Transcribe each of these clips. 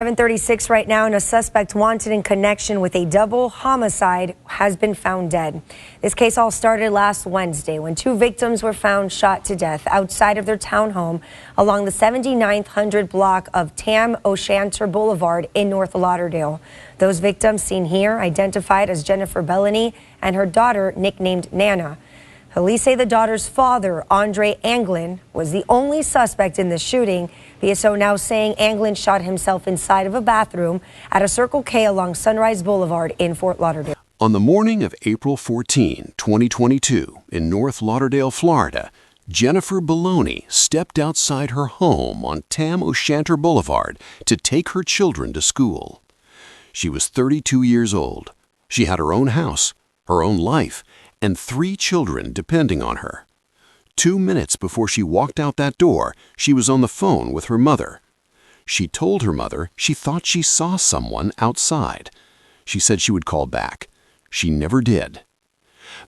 7:36 right now, and a suspect wanted in connection with a double homicide has been found dead. This case all started last Wednesday when two victims were found shot to death outside of their townhome along the 7900 block of Tam O'Shanter Boulevard in North Lauderdale. Those victims seen here identified as Jennifer Bellany and her daughter, nicknamed Nana. Police say the daughter's father, Andre Anglin, was the only suspect in the shooting. PSO now saying Anglin shot himself inside of a bathroom at a Circle K along Sunrise Boulevard in Fort Lauderdale. On the morning of April 14, 2022, in North Lauderdale, Florida, Jennifer Bellany stepped outside her home on Tam O'Shanter Boulevard to take her children to school. She was 32 years old. She had her own house, her own life, and 3 children depending on her. 2 minutes before she walked out that door, she was on the phone with her mother. She told her mother she thought she saw someone outside. She said she would call back. She never did.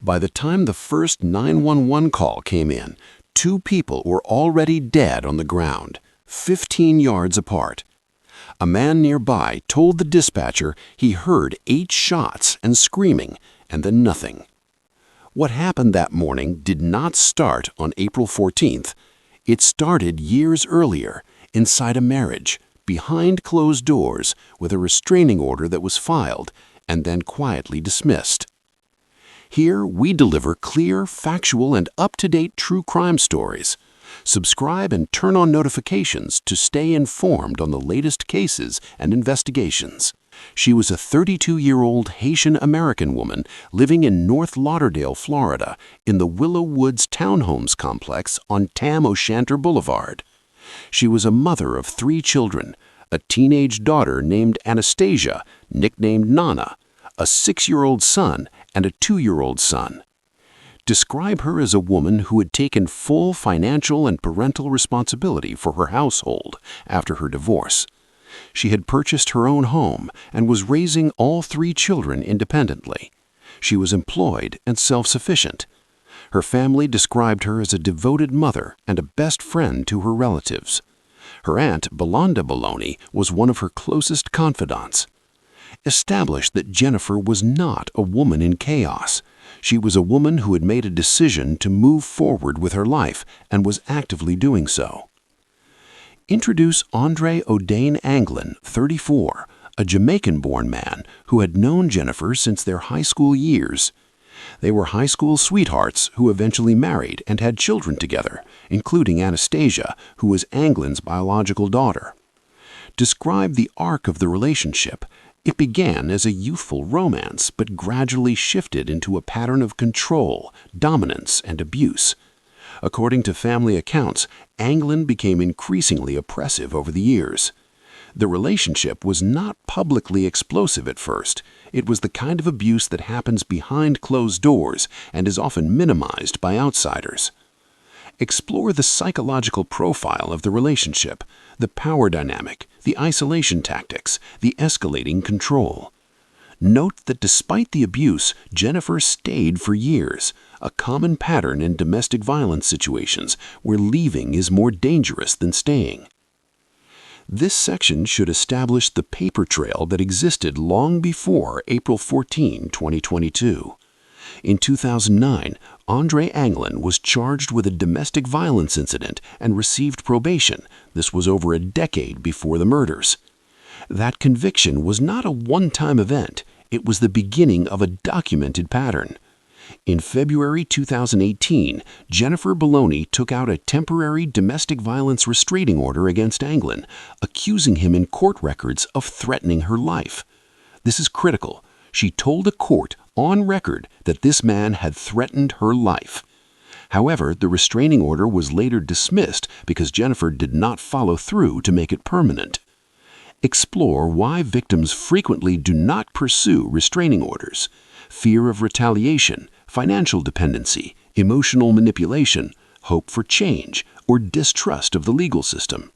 By the time the first 911 call came in, 2 people were already dead on the ground, 15 yards apart. A man nearby told the dispatcher he heard 8 shots and screaming, and then nothing. What happened that morning did not start on April 14th. It started years earlier, inside a marriage, behind closed doors, with a restraining order that was filed and then quietly dismissed. Here we deliver clear, factual, and up-to-date true crime stories. Subscribe and turn on notifications to stay informed on the latest cases and investigations. She was a 32-year-old Haitian-American woman living in North Lauderdale, Florida, in the Willow Woods Townhomes complex on Tam O'Shanter Boulevard. She was a mother of 3 children, a teenage daughter named Anastasia, nicknamed Nana, a 6-year-old son, and a 2-year-old son. Describe her as a woman who had taken full financial and parental responsibility for her household after her divorce. She had purchased her own home and was raising all 3 children independently. She was employed and self-sufficient. Her family described her as a devoted mother and a best friend to her relatives. Her aunt, Belinda Bellany, was one of her closest confidants. Established that Jennifer was not a woman in chaos. She was a woman who had made a decision to move forward with her life and was actively doing so. Introduce Andre O'Dane Anglin, 34, a Jamaican-born man who had known Jennifer since their high school years. They were high school sweethearts who eventually married and had children together, including Anastasia, who was Anglin's biological daughter. Describe the arc of the relationship. It began as a youthful romance, but gradually shifted into a pattern of control, dominance, and abuse. According to family accounts, Anglin became increasingly oppressive over the years. The relationship was not publicly explosive at first. It was the kind of abuse that happens behind closed doors and is often minimized by outsiders. Explore the psychological profile of the relationship, the power dynamic, the isolation tactics, the escalating control. Note that despite the abuse, Jennifer stayed for years, a common pattern in domestic violence situations where leaving is more dangerous than staying. This section should establish the paper trail that existed long before April 14, 2022. In 2009, Andre Anglin was charged with a domestic violence incident and received probation. This was over a decade before the murders. That conviction was not a one-time event. It was the beginning of a documented pattern. In February 2018, Jennifer Bellany took out a temporary domestic violence restraining order against Anglin, accusing him in court records of threatening her life. This is critical. She told a court on record that this man had threatened her life. However, the restraining order was later dismissed because Jennifer did not follow through to make it permanent. Explore why victims frequently do not pursue restraining orders: fear of retaliation, financial dependency, emotional manipulation, hope for change, or distrust of the legal system.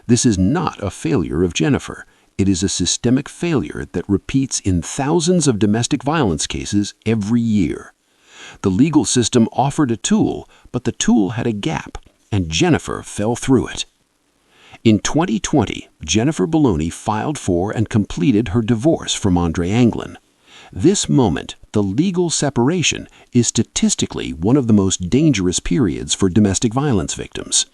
This is not a failure of Jennifer. It is a systemic failure that repeats in thousands of domestic violence cases every year. The legal system offered a tool, but the tool had a gap, and Jennifer fell through it. In 2020, Jennifer Bologna filed for and completed her divorce from Andre Anglin. This moment, the legal separation, is statistically one of the most dangerous periods for domestic violence victims.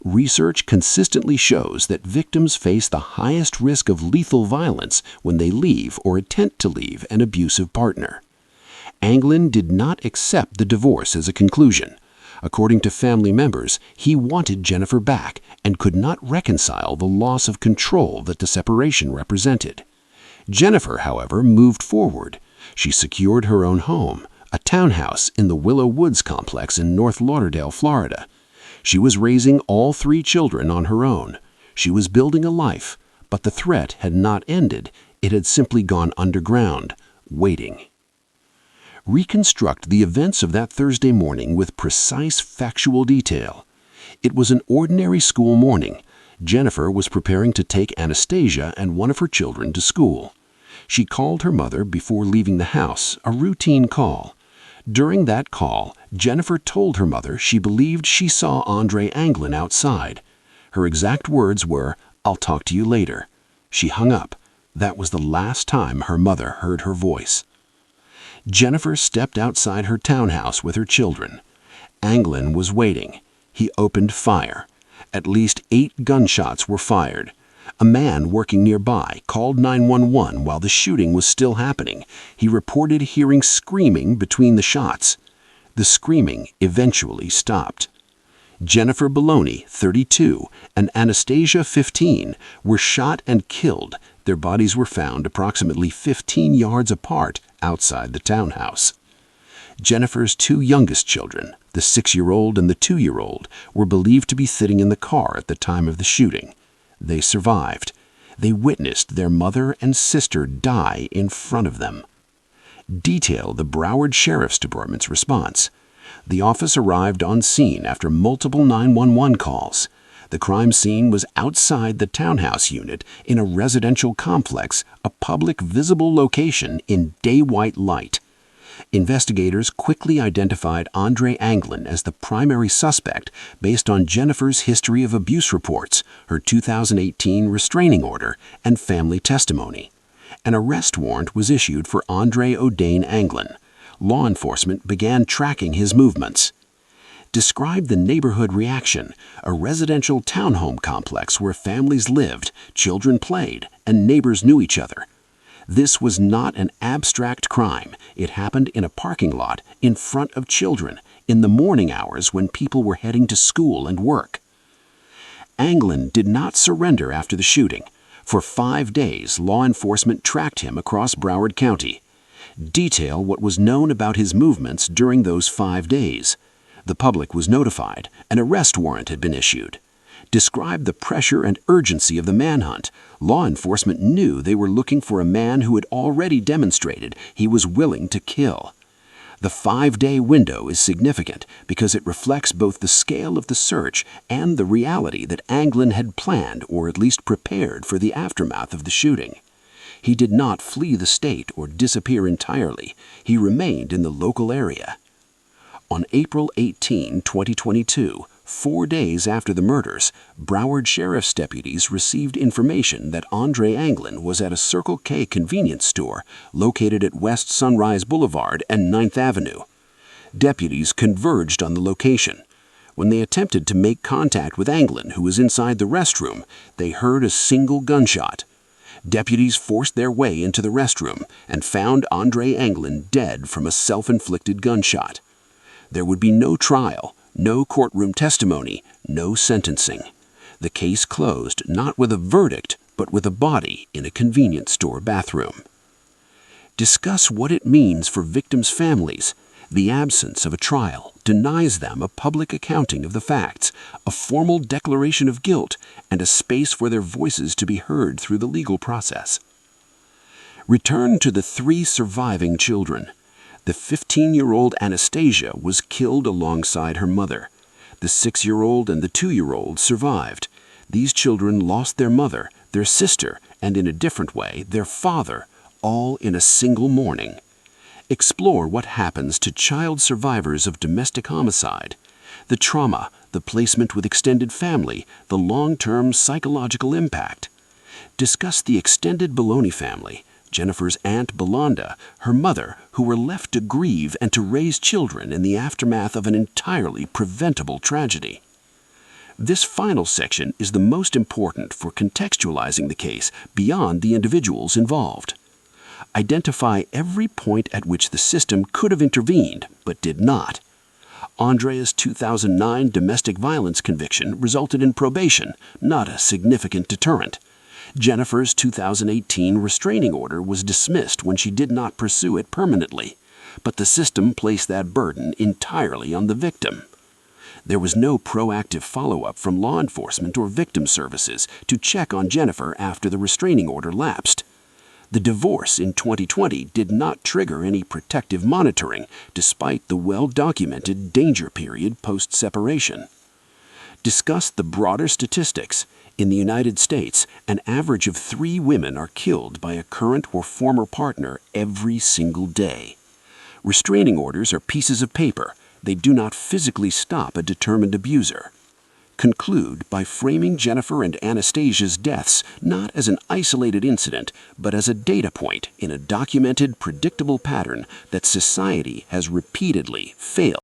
Research consistently shows that victims face the highest risk of lethal violence when they leave or attempt to leave an abusive partner. Anglin did not accept the divorce as a conclusion. According to family members, he wanted Jennifer back and could not reconcile the loss of control that the separation represented. Jennifer, however, moved forward. She secured her own home, a townhouse in the Willow Woods complex in North Lauderdale, Florida. She was raising all 3 children on her own. She was building a life, but the threat had not ended. It had simply gone underground, waiting. Reconstruct the events of that Thursday morning with precise factual detail. It was an ordinary school morning. Jennifer was preparing to take Anastasia and one of her children to school. She called her mother before leaving the house, a routine call. During that call, Jennifer told her mother she believed she saw Andre Anglin outside. Her exact words were, "I'll talk to you later." She hung up. That was the last time her mother heard her voice. Jennifer stepped outside her townhouse with her children. Anglin was waiting. He opened fire. At least 8 gunshots were fired. A man working nearby called 911 while the shooting was still happening. He reported hearing screaming between the shots. The screaming eventually stopped. Jennifer Bologna, 32, and Anastasia, 15, were shot and killed. Their bodies were found approximately 15 yards apart outside the townhouse. Jennifer's 2 youngest children, the 6-year-old and the 2-year-old, were believed to be sitting in the car at the time of the shooting. They survived. They witnessed their mother and sister die in front of them. Detail the Broward Sheriff's Department's response. The office arrived on scene after multiple 911 calls. The crime scene was outside the townhouse unit in a residential complex, a public visible location in day-white light. Investigators quickly identified Andre Anglin as the primary suspect based on Jennifer's history of abuse reports, her 2018 restraining order, and family testimony. An arrest warrant was issued for Andre O'Dane Anglin. Law enforcement began tracking his movements. Describe the neighborhood reaction, a residential townhome complex where families lived, children played, and neighbors knew each other. This was not an abstract crime. It happened in a parking lot, in front of children, in the morning hours when people were heading to school and work. Anglin did not surrender after the shooting. For 5 days, law enforcement tracked him across Broward County. Detail what was known about his movements during those 5 days. The public was notified. An arrest warrant had been issued. Describe the pressure and urgency of the manhunt. Law enforcement knew they were looking for a man who had already demonstrated he was willing to kill. The 5-day window is significant because it reflects both the scale of the search and the reality that Anglin had planned or at least prepared for the aftermath of the shooting. He did not flee the state or disappear entirely. He remained in the local area. On April 18, 2022, 4 days after the murders, Broward Sheriff's deputies received information that Andre Anglin was at a Circle K convenience store located at West Sunrise Boulevard and 9th Avenue. Deputies converged on the location. When they attempted to make contact with Anglin, who was inside the restroom, they heard a single gunshot. Deputies forced their way into the restroom and found Andre Anglin dead from a self-inflicted gunshot. There would be no trial, no courtroom testimony, no sentencing. The case closed not with a verdict, but with a body in a convenience store bathroom. Discuss what it means for victims' families. The absence of a trial denies them a public accounting of the facts, a formal declaration of guilt, and a space for their voices to be heard through the legal process. Return to the 3 surviving children. The 15-year-old Anastasia was killed alongside her mother. The 6-year-old and the 2-year-old survived. These children lost their mother, their sister, and in a different way, their father, all in a single morning. Explore what happens to child survivors of domestic homicide. The trauma, the placement with extended family, the long-term psychological impact. Discuss the extended Bologna family, Jennifer's Aunt Belanda, her mother, who were left to grieve and to raise children in the aftermath of an entirely preventable tragedy. This final section is the most important for contextualizing the case beyond the individuals involved. Identify every point at which the system could have intervened, but did not. Andrea's 2009 domestic violence conviction resulted in probation, not a significant deterrent. Jennifer's 2018 restraining order was dismissed when she did not pursue it permanently, but the system placed that burden entirely on the victim. There was no proactive follow-up from law enforcement or victim services to check on Jennifer after the restraining order lapsed. The divorce in 2020 did not trigger any protective monitoring, despite the well-documented danger period post-separation. Discuss the broader statistics. In the United States, an average of 3 women are killed by a current or former partner every single day. Restraining orders are pieces of paper. They do not physically stop a determined abuser. Conclude by framing Jennifer and Anastasia's deaths not as an isolated incident, but as a data point in a documented, predictable pattern that society has repeatedly failed